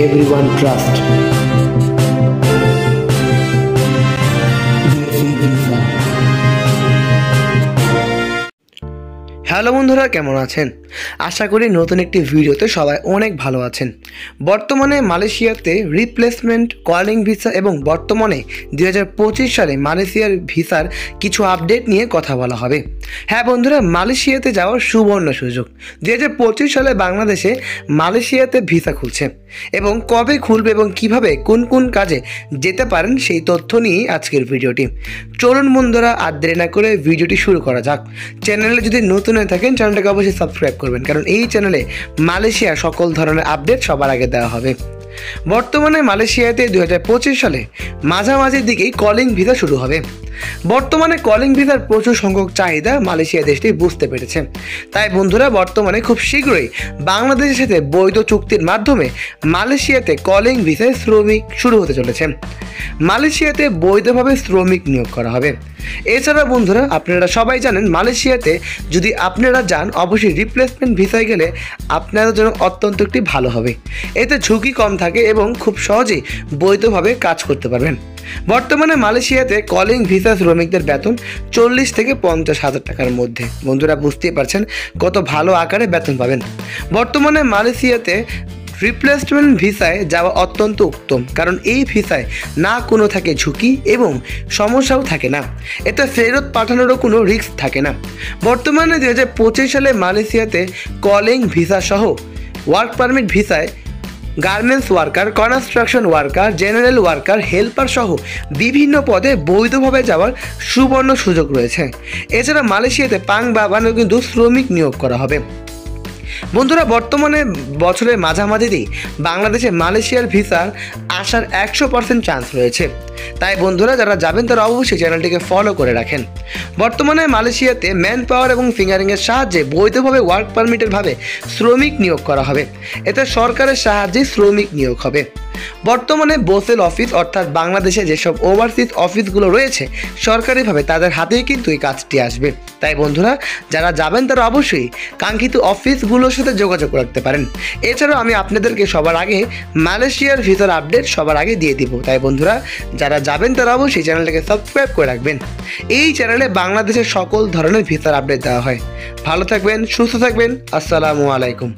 everyone trust. Hello বন্ধুরা, কেমন আছেন? আশা করি নতুন একটি ভিডিওতে সবাই অনেক ভালো আছেন। বর্তমানে মালয়েশিয়াতে রিপ্লেসমেন্ট কলিং ভিসা এবং বর্তমানে 2025 সালে মালয়েশিয়ার ভিসার কিছু আপডেট নিয়ে কথা বলা হবে। হ্যাঁ বন্ধুরা, মালয়েশিয়াতে যাওয়ার সুবর্ণ সুযোগ। 2025 সালে বাংলাদেশে মালয়েশিয়াতে ভিসা খুলছে এবং কবে খুলবে এবং কিভাবে কোন কোন কাজে যেতে পারেন সেই তথ্য নিয়ে আজকের ভিডিওটি। চলুন বন্ধুরা, আর দেরি না করে ভিডিওটি শুরু করা যাক। চ্যানেলে যদি নতুন হয়ে থাকেন চ্যানেলটাকে অবশ্যই সাবস্ক্রাইব করবেন, কারণ এই চ্যানেলে মালয়েশিয়ার সকল ধরনের আপডেট সবার আগে দেওয়া হবে। বর্তমানে মালয়েশিয়াতে 2025 সালে মাঝামাঝির দিকেই কলিং ভিসা শুরু হবে। বর্তমানে কলিং ভিসার প্রচুর সংখ্যক চাহিদা মালয়েশিয়া দেশটি বুঝতে পেরেছে। তাই বন্ধুরা, বর্তমানে খুব শীঘ্রই বাংলাদেশের সাথে বৈধ চুক্তির মাধ্যমে মালয়েশিয়াতে কলিং ভিসায় শ্রমিক শুরু হতে চলেছে। মালয়েশিয়াতে বৈধভাবে শ্রমিক নিয়োগ করা হবে। এছাড়া বন্ধুরা, আপনারা সবাই জানেন মালয়েশিয়াতে যদি আপনারা যান অবশ্যই রিপ্লেসমেন্ট ভিসায় গেলে আপনাদের জন্য অত্যন্ত একটি ভালো হবে। এতে ঝুঁকি কম থাকে এবং খুব সহজেই বৈধভাবে কাজ করতে পারবেন। বর্তমানে মালয়েশিয়াতে কলিং ভিসা শ্রমিকদের বেতন 40 থেকে 50 হাজার টাকার মধ্যে। বন্ধুরা, বুঝতেই পারছেন কত ভালো আকারে বেতন পাবেন। বর্তমানে মালয়েশিয়াতে রিপ্লেসমেন্ট ভিসায় যাওয়া অত্যন্ত উত্তম, কারণ এই ভিসায় না কোনো থাকে ঝুঁকি এবং সমস্যাও থাকে না। এতে ফেরত পাঠানোরও কোনো রিস্ক থাকে না। বর্তমানে 2025 সালে মালয়েশিয়াতে কলিং ভিসা সহ ওয়ার্ক পারমিট ভিসায় garments worker, construction worker, general worker, helper সহ বিভিন্ন পদে বৈধভাবে যাওয়ার সুবর্ণ সুযোগ রয়েছে। এছাড়া মালয়েশিয়াতে পাং বাবানও কিন্তু শ্রমিক নিয়োগ করা হবে। বন্ধুরা, বর্তমানে বছরের মাঝামাঝিতেই বাংলাদেশে মালয়েশিয়ার ভিসার আসার 100% চান্স রয়েছে। তাই বন্ধুরা, যারা যাবেন তারা অবশ্যই চ্যানেলটিকে ফলো করে রাখেন। বর্তমানে মালয়েশিয়াতে ম্যান পাওয়ার এবং ফিঙ্গারিংয়ের সাহায্যে বৈধভাবে ওয়ার্ক পারমিটের ভাবে শ্রমিক নিয়োগ করা হবে। এতে সরকারের সাহায্যে শ্রমিক নিয়োগ হবে। বর্তমানে বোসেল অফিস অর্থাৎ বাংলাদেশে যেসব ওভারসিজ অফিসগুলো রয়েছে সরকারিভাবে তাদের হাতেই কিন্তু এই কাজটি আসবে। তাই বন্ধুরা, যারা যাবেন তারা অবশ্যই কাঙ্ক্ষিত অফিসগুলোর সাথে যোগাযোগ রাখতে পারেন। এছাড়াও আমি আপনাদেরকে সবার আগে মালয়েশিয়ার ভিসার আপডেট সবার আগে দিয়ে দিব। তাই বন্ধুরা, যারা যাবেন তারা অবশ্যই চ্যানেলটাকে সাবস্ক্রাইব করে রাখবেন। এই চ্যানেলে বাংলাদেশের সকল ধরনের ভিসার আপডেট দেওয়া হয়। ভালো থাকবেন, সুস্থ থাকবেন। আসসালামু আলাইকুম।